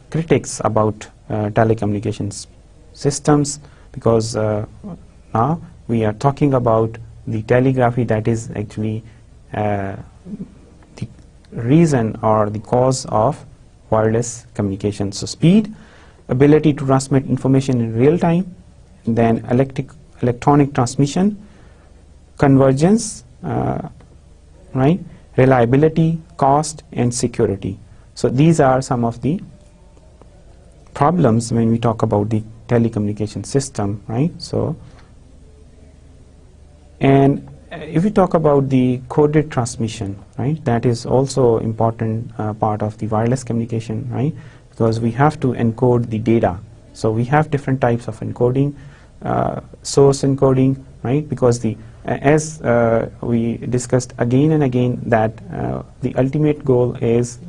critics about telecommunications systems, because now we are talking about the telegraphy that is actually the reason or the cause of wireless communication. So speed, ability to transmit information in real time, then electronic transmission, convergence, right, reliability, cost, and security. So these are some of the problems when we talk about the telecommunication system, right? So, and if we talk about the coded transmission, right, that is also important part of the wireless communication, right, because we have to encode the data. So we have different types of encoding, source encoding, right, because the as we discussed again and again that the ultimate goal is